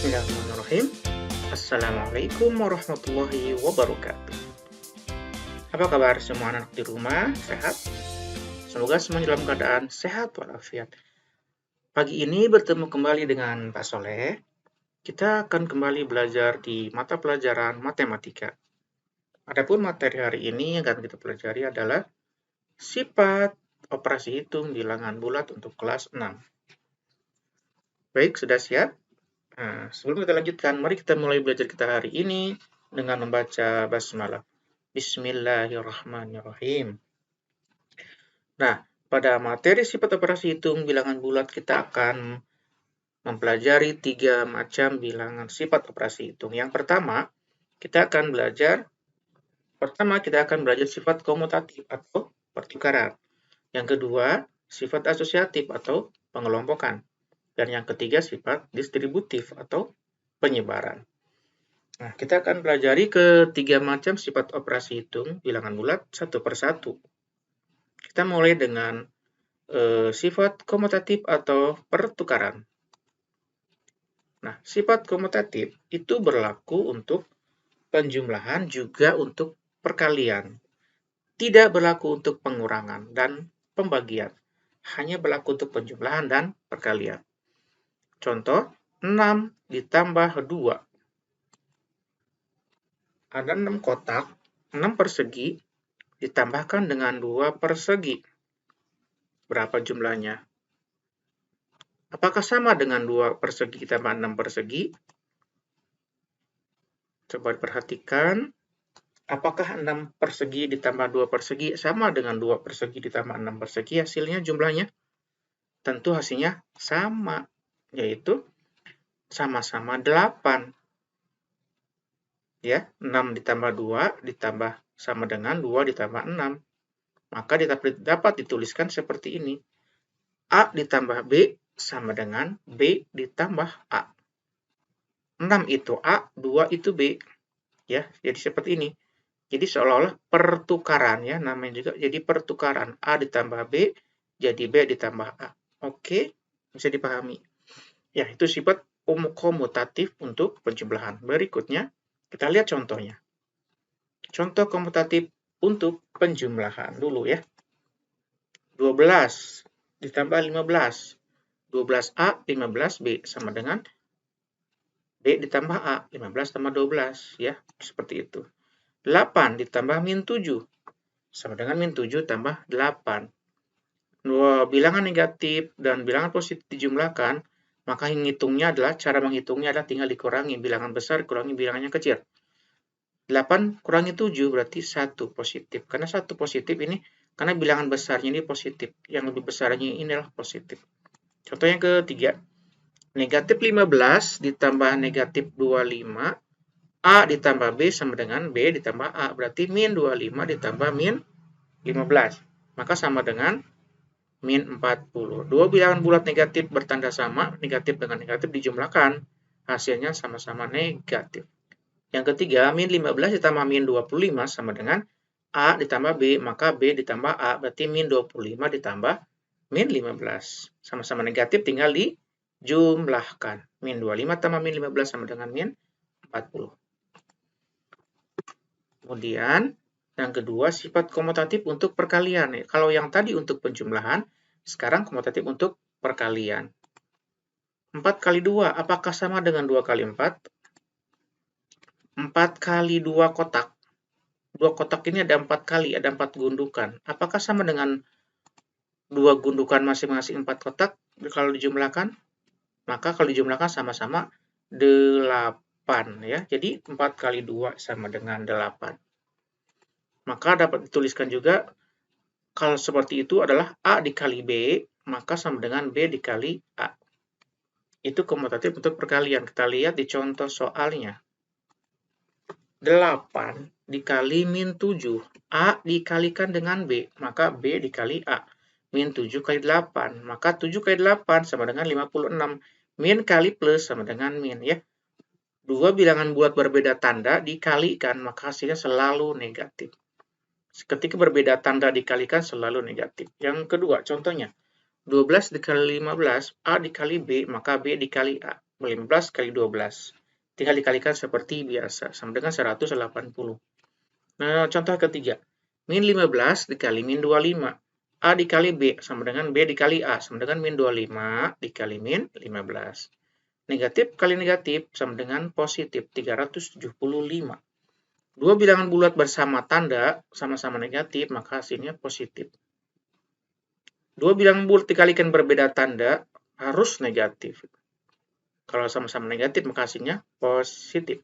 Bismillahirrahmanirrahim. Assalamualaikum warahmatullahi wabarakatuh. Apa kabar semua anak di rumah? Sehat? Semoga semuanya dalam keadaan sehat walafiat. Pagi ini bertemu kembali dengan Pak Soleh. Kita akan kembali belajar di mata pelajaran matematika. Adapun materi hari ini yang akan kita pelajari adalah sifat operasi hitung bilangan bulat untuk kelas 6. Baik, sudah siap? Nah, sebelum kita lanjutkan, mari kita mulai belajar kita hari ini dengan membaca basmalah. Bismillahirrahmanirrahim. Nah, pada materi sifat operasi hitung bilangan bulat kita akan mempelajari 3 macam bilangan sifat operasi hitung. Yang pertama, kita akan belajar sifat komutatif atau pertukaran. Yang kedua, sifat asosiatif atau pengelompokan. Dan yang ketiga, sifat distributif atau penyebaran. Nah, kita akan pelajari ketiga macam sifat operasi hitung bilangan bulat satu persatu. Kita mulai dengan sifat komutatif atau pertukaran. Nah, sifat komutatif itu berlaku untuk penjumlahan juga untuk perkalian. Tidak berlaku untuk pengurangan dan pembagian. Hanya berlaku untuk penjumlahan dan perkalian. Contoh, 6 ditambah 2. Ada 6 kotak, 6 persegi, ditambahkan dengan 2 persegi. Berapa jumlahnya? Apakah sama dengan 2 persegi ditambah 6 persegi? Coba perhatikan. Apakah 6 persegi ditambah 2 persegi sama dengan 2 persegi ditambah 6 persegi? Hasilnya jumlahnya? Tentu hasilnya sama, yaitu sama-sama 8. Ya, 6 ditambah 2 ditambah sama dengan 2 ditambah 6. Maka dapat dituliskan seperti ini. A ditambah B sama dengan B ditambah A. 6 itu A, 2 itu B. Ya, jadi seperti ini. Jadi seolah-olah pertukaran ya, namanya juga jadi pertukaran. A ditambah B jadi B ditambah A. Oke, bisa dipahami. Ya, itu sifat komutatif untuk penjumlahan. Berikutnya, kita lihat contohnya. Contoh komutatif untuk penjumlahan dulu ya. 12 ditambah 15. 12A, 15B sama dengan B ditambah A, 15 tambah 12 ya, seperti itu. 8 ditambah min 7 sama dengan min 7 tambah 8. Dua bilangan negatif dan bilangan positif dijumlahkan, maka cara menghitungnya adalah tinggal dikurangi bilangan besar kurangi bilangan yang kecil. 8 kurangi 7 berarti 1 positif. Karena 1 positif ini, karena bilangan besarnya ini positif. Yang lebih besarnya ini adalah positif. Contoh yang ketiga. Negatif 15 ditambah negatif 25. A ditambah B sama dengan B ditambah A. Berarti min 25 ditambah min 15. Maka sama dengan min 40. Dua bilangan bulat negatif bertanda sama. Negatif dengan negatif dijumlahkan. Hasilnya sama-sama negatif. Yang ketiga, min 15 ditambah min 25 sama dengan A ditambah B. Maka B ditambah A. Berarti min 25 ditambah min 15. Sama-sama negatif tinggal dijumlahkan. Min 25 tambah min 15 sama dengan min 40. Kemudian, yang kedua, sifat komutatif untuk perkalian. Kalau yang tadi untuk penjumlahan, sekarang komutatif untuk perkalian. 4 kali 2, apakah sama dengan 2 kali 4? 4 kali 2 kotak. 2 kotak ini ada 4 kali, ada 4 gundukan. Apakah sama dengan 2 gundukan masing-masing 4 kotak kalau dijumlahkan? Maka kalau dijumlahkan sama-sama 8 ya. Jadi 4 kali 2 sama dengan 8. Maka dapat dituliskan juga kalau seperti itu adalah A dikali B, maka sama dengan B dikali A. Itu komutatif untuk perkalian. Kita lihat di contoh soalnya. 8 dikali min 7. A dikalikan dengan B, maka B dikali A. Min 7 kali 8, maka 7 kali 8 sama dengan 56. Min kali plus sama dengan min ya. Dua bilangan bulat berbeda tanda dikalikan, maka hasilnya selalu negatif. Ketika berbeda tanda dikalikan selalu negatif. Yang kedua, contohnya. 12 dikali 15, A dikali B, maka B dikali A. 15 kali 12. Tinggal dikalikan seperti biasa, sama dengan 180. Nah, contoh ketiga. Min 15 dikali min 25. A dikali B sama dengan B dikali A, sama dengan min 25 dikali min 15. Negatif kali negatif sama dengan positif 375. Dua bilangan bulat bersama tanda sama-sama negatif, maka hasilnya positif. Dua bilangan bulat dikalikan berbeda tanda harus negatif. Kalau sama-sama negatif, maka hasilnya positif.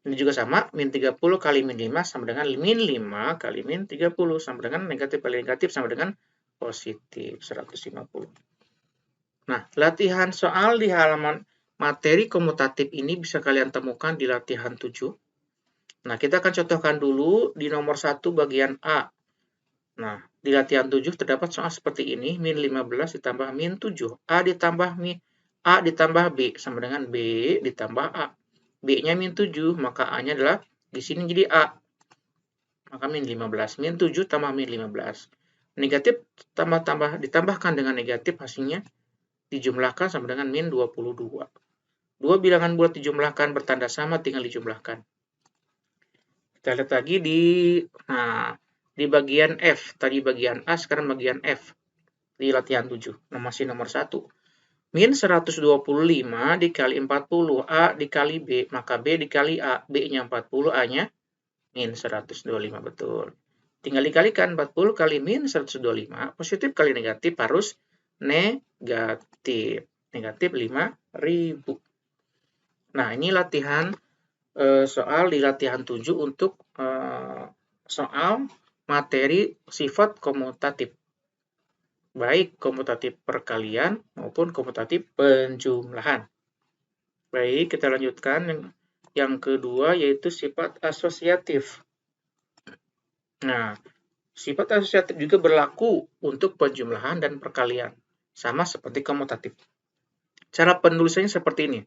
Ini juga sama, min 30 kali min 5 sama dengan min 5 kali min 30, sama dengan negatif kali negatif sama dengan positif 150. Nah, latihan soal di halaman materi komutatif ini bisa kalian temukan di latihan 7. Nah, kita akan contohkan dulu di nomor 1 bagian A. Nah, di latihan 7 terdapat soal seperti ini, min 15 ditambah min 7. A ditambah B sama dengan B ditambah A. B-nya min 7, maka A-nya adalah di sini jadi A. Maka min 15. Min 7 tambah min 15. Negatif ditambahkan dengan negatif, hasilnya dijumlahkan sama dengan min 22. Dua bilangan bulat dijumlahkan bertanda sama, tinggal dijumlahkan. Kita lihat lagi di bagian F. Tadi bagian A, sekarang bagian F. Di latihan 7. Masih nomor 1. Min 125 dikali 40. A dikali B, maka B dikali A. B-nya 40, A-nya min 125. Betul. Tinggal dikalikan 40 kali min 125. Positif kali negatif harus negatif. Negatif 5.000. Nah, ini latihan soal di latihan 7 untuk soal materi sifat komutatif. Baik komutatif perkalian maupun komutatif penjumlahan. Baik, kita lanjutkan yang kedua, yaitu sifat asosiatif. Nah, sifat asosiatif juga berlaku untuk penjumlahan dan perkalian, sama seperti komutatif. Cara penulisannya seperti ini.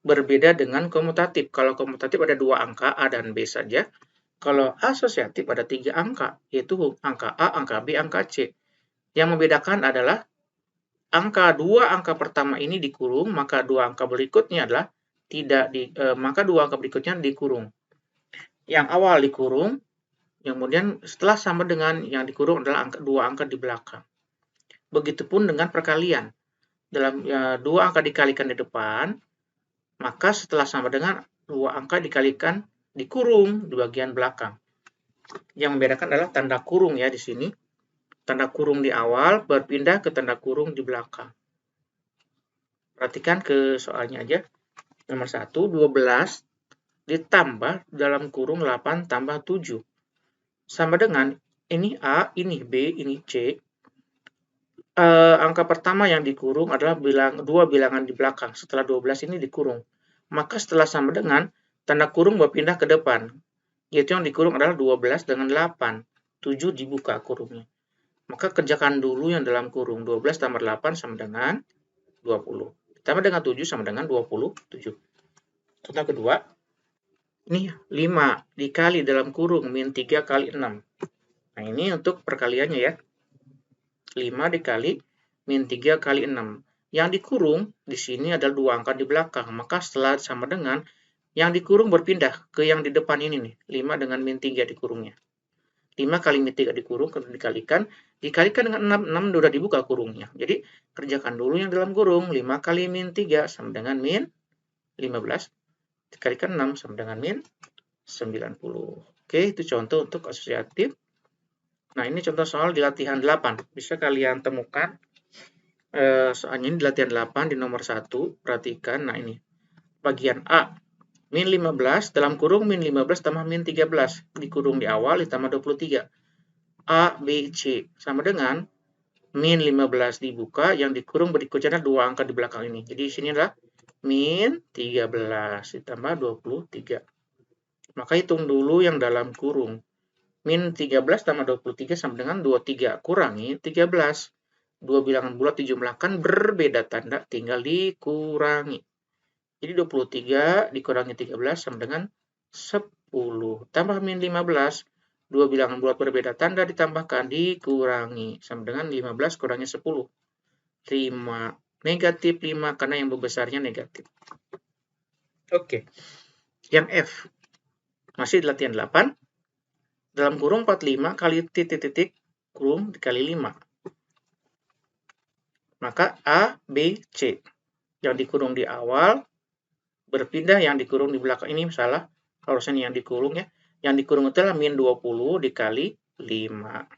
Berbeda dengan komutatif. Kalau komutatif ada 2 angka, A dan B saja. Kalau asosiatif ada 3 angka, yaitu angka A, angka B, angka C. Yang membedakan adalah dua angka pertama ini dikurung, maka dua angka berikutnya adalah maka dua angka berikutnya dikurung. Yang awal dikurung, kemudian setelah sama dengan yang dikurung adalah dua angka di belakang. Begitupun dengan perkalian. Dalam dua angka dikalikan di depan, maka setelah sama dengan dua angka dikurung di bagian belakang. Yang membedakan adalah tanda kurung ya di sini. Tanda kurung di awal berpindah ke tanda kurung di belakang. Perhatikan ke soalnya aja. Nomor 1, 12 ditambah dalam kurung 8 tambah 7. Sama dengan ini A, ini B, ini C. Angka pertama yang dikurung adalah dua bilangan di belakang. Setelah 12 ini dikurung. Maka setelah sama dengan, tanda kurung berpindah ke depan. Yaitu yang dikurung adalah 12 dengan 8. 7 dibuka kurungnya. Maka kerjakan dulu yang dalam kurung. 12 tambah 8 sama dengan 20. Ditambah dengan 7 sama dengan 27. Contoh kedua, ini 5 dikali dalam kurung min 3 kali 6. Nah, ini untuk perkaliannya ya. 5 dikali min 3 kali 6. Yang dikurung di sini adalah dua angka di belakang. Maka setelah sama dengan, yang dikurung berpindah ke yang di depan ini nih. 5 dengan min 3 dikurungnya. 5 kali min 3 dikurung, dikalikan dengan 6 sudah dibuka kurungnya. Jadi, kerjakan dulu yang dalam kurung. 5 kali min 3 sama dengan min 15. Dikalikan 6 sama dengan min 90. Oke, itu contoh untuk asosiatif. Nah, ini contoh soal di latihan 8. Bisa kalian temukan soalnya ini di latihan 8 di nomor 1. Perhatikan, nah ini. Bagian A. Min 15 dalam kurung min 15 tambah min 13. Dikurung di awal ditambah 23. A, B, C. Sama dengan min 15 dibuka, yang dikurung berikutnya adalah dua angka di belakang ini. Jadi di sini adalah min 13 ditambah 23. Maka hitung dulu yang dalam kurung. Min 13 tambah 23 sama dengan 23. Kurangi 13. Dua bilangan bulat dijumlahkan berbeda tanda, tinggal dikurangi. Jadi 23 dikurangi 13 sama dengan 10. Tambah min 15. Dua bilangan bulat berbeda tanda ditambahkan, dikurangi. Sama dengan 15 kurangi 10. 5. negatif 5 karena yang besarnya negatif. Oke. Yang F. Masih di latihan 8. Dalam kurung 45 kali titik-titik kurung dikali 5. Maka A, B, C. Yang dikurung di awal berpindah yang dikurung di belakang. Ini salah. Harusnya yang dikurung ya. Yang dikurung itu adalah min 20 dikali 5.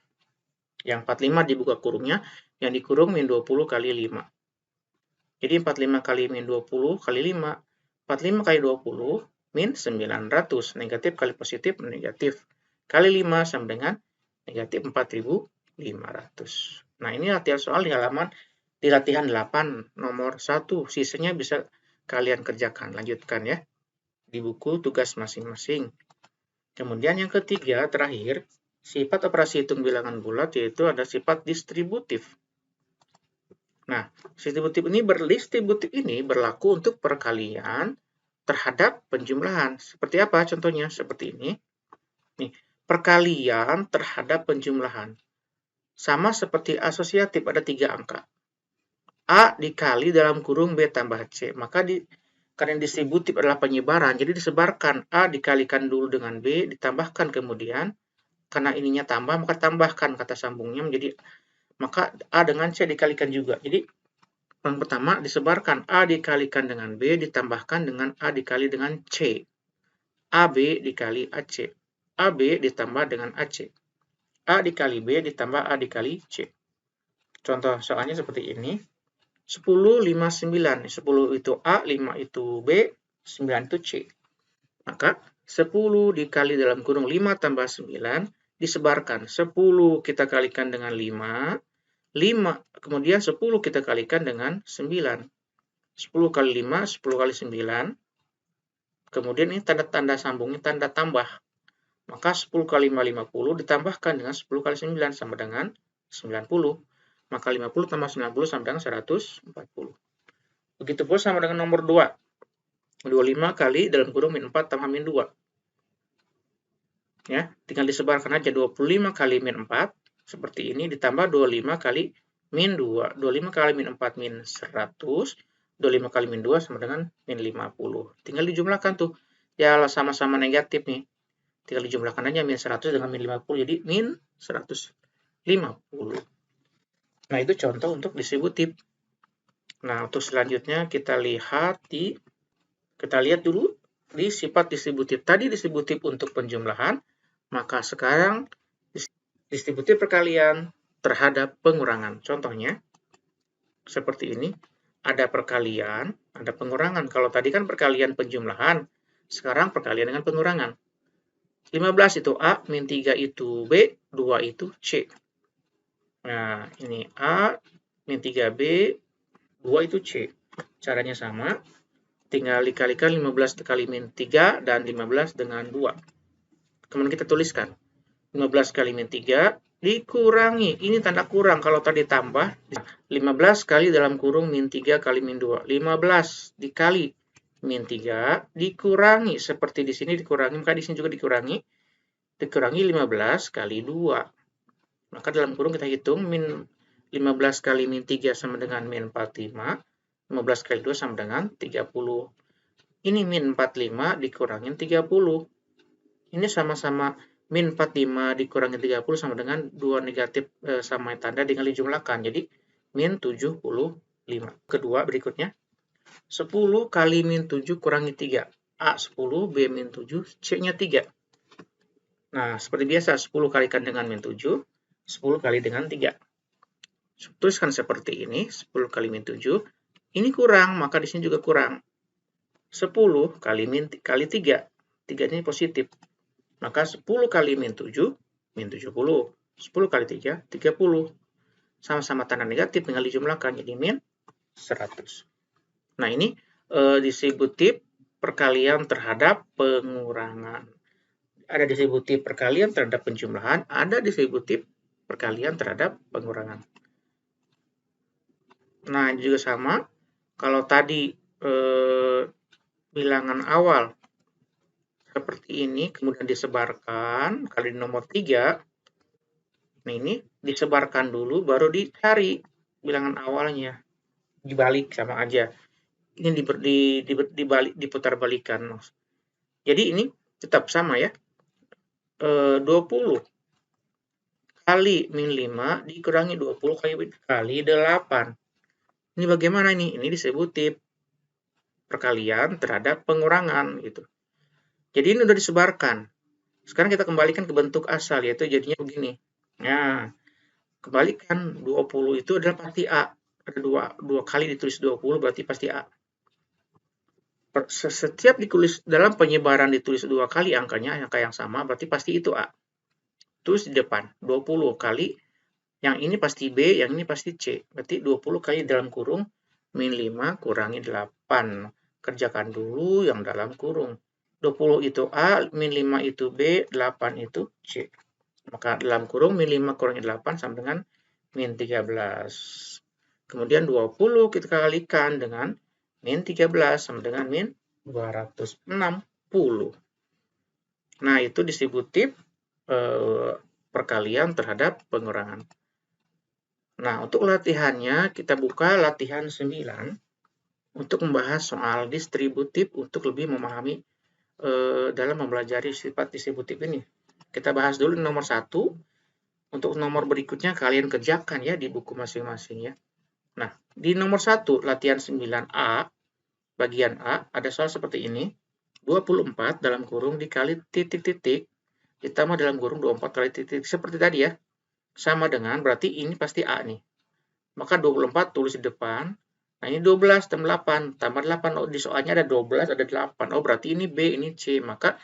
Yang 45 dibuka kurungnya. Yang dikurung min 20 kali 5. Jadi 45 kali min 20 kali 5. 45 kali 20 min 900. Negatif kali positif negatif. Kali 5 sama dengan negatif 4.500. Nah, ini latihan soal di halaman di latihan 8 nomor 1. Sisanya bisa kalian kerjakan. Lanjutkan ya. Di buku tugas masing-masing. Kemudian yang ketiga, terakhir, sifat operasi hitung bilangan bulat yaitu ada sifat distributif. Nah, distributif ini berlaku untuk perkalian terhadap penjumlahan. Seperti apa contohnya? Seperti ini. Nih, perkalian terhadap penjumlahan. Sama seperti asosiatif, ada 3 angka. A dikali dalam kurung B tambah C. Maka karena distributif adalah penyebaran, jadi disebarkan. A dikalikan dulu dengan B, ditambahkan kemudian. Karena ininya tambah, maka tambahkan kata sambungnya menjadi, maka A dengan C dikalikan juga. Jadi, yang pertama disebarkan A dikalikan dengan B, ditambahkan dengan A dikali dengan C. AB dikali AC. AB ditambah dengan AC. A dikali B ditambah A dikali C. Contoh soalnya seperti ini. 10, 5, 9. 10 itu A, 5 itu B, 9 itu C. Maka 10 dikali dalam kurung 5 tambah 9 disebarkan. 10 kita kalikan dengan 5. 5, kemudian 10 kita kalikan dengan 9. 10 kali 5, 10 kali 9. Kemudian ini tanda-tanda sambungnya tanda tambah. Maka 10 kali 5, 50 ditambahkan dengan 10 kali 9 sama dengan 90. Maka 50 tambah 90 sama dengan 140. Begitu pula sama dengan nomor 2. 25 kali dalam kurung min 4 tambah min 2. Ya, tinggal disebarkan aja 25 kali min 4 seperti ini ditambah 25 kali min 2. 25 kali min 4 min 100. 25 kali min 2 sama dengan min 50. Tinggal dijumlahkan tuh. Ya sama-sama negatif nih. Tinggal dijumlahkan aja min 100 dengan min 50 jadi min 150. Nah, itu contoh untuk distributif. Nah, untuk selanjutnya kita lihat dulu di sifat distributif. Tadi distributif untuk penjumlahan, maka sekarang distributif perkalian terhadap pengurangan. Contohnya seperti ini. Ada perkalian, ada pengurangan. Kalau tadi kan perkalian penjumlahan, sekarang perkalian dengan pengurangan. 15 itu A, min 3 itu B, 2 itu C. Nah, ini A, min 3B, 2 itu C. Caranya sama. Tinggal dikalikan 15 kali min 3 dan 15 dengan 2. Kemudian kita tuliskan. 15 kali min 3 dikurangi. Ini tanda kurang. Kalau tadi tambah. 15 kali dalam kurung min 3 kali min 2. 15 dikali min 3 dikurangi. Seperti di sini dikurangi. Maka di sini juga dikurangi. Dikurangi 15 kali 2. Maka dalam kurung kita hitung min 15 kali min 3 sama dengan min 45. 15 kali 2 sama dengan 30. Ini min 45 dikurangin 30. Ini sama-sama min 45 dikurangi 30 sama dengan 2 negatif sama tanda dengan dijumlahkan. Jadi min 75. Kedua berikutnya. 10 kali min 7 kurangi 3. A 10, B min 7, C-nya 3. Nah, seperti biasa 10 kalikan dengan min 7, 10 kali dengan 3. Tuliskan seperti ini, 10 kali min 7. Ini kurang, maka di sini juga kurang. 10 kali 3. 3 ini positif. Maka 10 kali min 7, min 70. 10 kali 3, 30. Sama-sama tanda negatif, tinggal dijumlahkan. Jadi min 100. Nah, ini distributif perkalian terhadap pengurangan. Ada distributif perkalian terhadap penjumlahan, ada distributif perkalian terhadap pengurangan. Nah, ini juga sama. Kalau tadi bilangan awal seperti ini, kemudian disebarkan, kali nomor 3, nah ini disebarkan dulu, baru dicari bilangan awalnya. dibalik sama aja. Ini diputar balikan. Jadi ini tetap sama ya. 20 kali min 5 dikurangi 20 kali 8. Ini bagaimana ini? Ini disebut tip perkalian terhadap pengurangan gitu. Jadi ini udah disebarkan. Sekarang kita kembalikan ke bentuk asal, yaitu jadinya begini. Nah, kembalikan 20 itu adalah pasti A. Ada dua kali ditulis 20 berarti pasti A. Setiap ditulis dalam penyebaran ditulis 2 kali angkanya, angka yang sama, berarti pasti itu A. Tulis di depan, 20 kali, yang ini pasti B, yang ini pasti C. Berarti 20 kali dalam kurung, min 5 kurangi 8. Kerjakan dulu yang dalam kurung. 20 itu A, min 5 itu B, 8 itu C. Maka dalam kurung min 5 kurangi 8 sama dengan min 13. Kemudian 20 kita kalikan dengan min 13 sama dengan min 260. Nah, itu disebut tip perkalian terhadap pengurangan. Nah, untuk latihannya kita buka latihan 9 untuk membahas soal distributif untuk lebih memahami dalam mempelajari sifat distributif ini. Kita bahas dulu nomor 1. Untuk nomor berikutnya kalian kerjakan ya di buku masing-masing ya. Nah, di nomor 1 latihan 9A bagian A ada soal seperti ini. 24 dalam kurung dikali titik-titik ditambah dalam kurung 24 kali titik seperti tadi ya. Sama dengan berarti ini pasti A nih. Maka 24 tulis di depan. Nah, ini 12 tambah 8 tambah 8. Oh, di soalnya ada 12 ada 8. Oh, berarti ini B ini C. Maka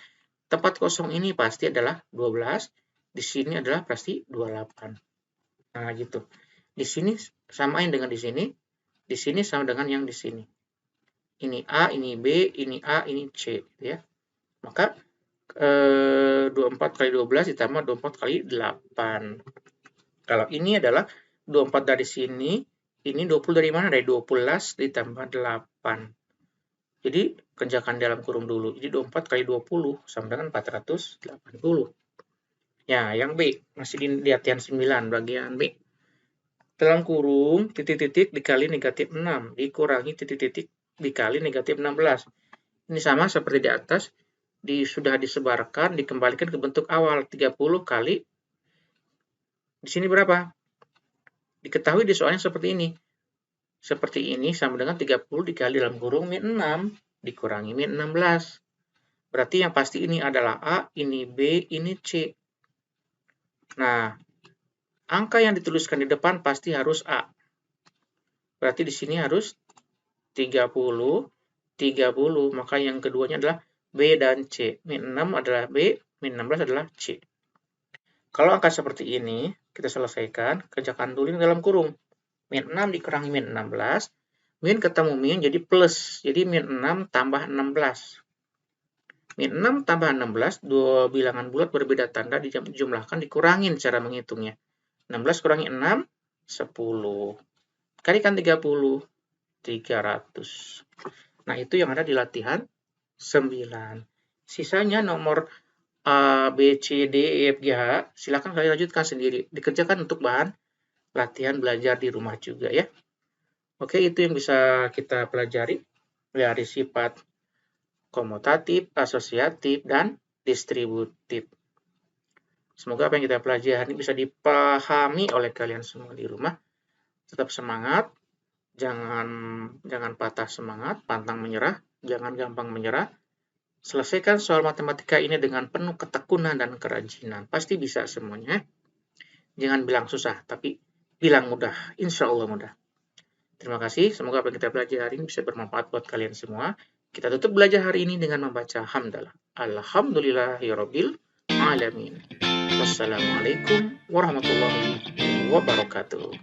tempat kosong ini pasti adalah 12. Di sini adalah pasti 28. Nah, gitu. Di sini samain dengan di sini. Di sini sama dengan yang di sini. Ini A, ini B, ini A, ini C. Ya. Maka 24 kali 12 ditambah 24 kali 8. Kalau ini adalah 24 dari sini, ini 20 dari mana? Dari 12 ditambah 8. Jadi kerjakan dalam kurung dulu. Jadi 24 kali 20 sama dengan 480. Ya, yang B. Masih di latihan 9 bagian B. Dalam kurung, titik-titik dikali negatif 6. Dikurangi titik-titik dikali negatif 16. Ini sama seperti di atas. Sudah disebarkan, dikembalikan ke bentuk awal. 30 kali. Di sini berapa? Diketahui di soalnya seperti ini. Seperti ini sama dengan 30 dikali dalam kurung min 6 dikurangi min 16. Berarti yang pasti ini adalah A, ini B, ini C. Nah, angka yang dituliskan di depan pasti harus A. Berarti di sini harus 30, 30. Maka yang keduanya adalah B dan C. Min 6 adalah B, min 16 adalah C. Kalau angka seperti ini, kita selesaikan, kerjakan dulu dalam kurung. Min 6 dikurangi min 16, min ketemu min jadi plus. Jadi min 6 tambah 16. Min 6 tambah 16, dua bilangan bulat berbeda tanda dijumlahkan, dikurangin cara menghitungnya. 16 kurangi 6, 10. Kalikan 30, 300. Nah, itu yang ada di latihan 9. Sisanya nomor A, B, C, D, E, F, G, H, silakan kalian lanjutkan sendiri. Dikerjakan untuk bahan latihan belajar di rumah juga ya. Oke, itu yang bisa kita pelajari dari sifat komutatif, asosiatif, dan distributif. Semoga apa yang kita pelajari bisa dipahami oleh kalian semua di rumah. Tetap semangat, jangan patah semangat, pantang menyerah, jangan gampang menyerah. Selesaikan soal matematika ini dengan penuh ketekunan dan kerajinan. Pasti bisa semuanya. Jangan bilang susah, tapi bilang mudah. Insya Allah mudah. Terima kasih. Semoga apa yang kita pelajari ini bisa bermanfaat buat kalian semua. Kita tutup belajar hari ini dengan membaca hamdalah. Alhamdulillahirabbil alamin. Wassalamualaikum warahmatullahi wabarakatuh.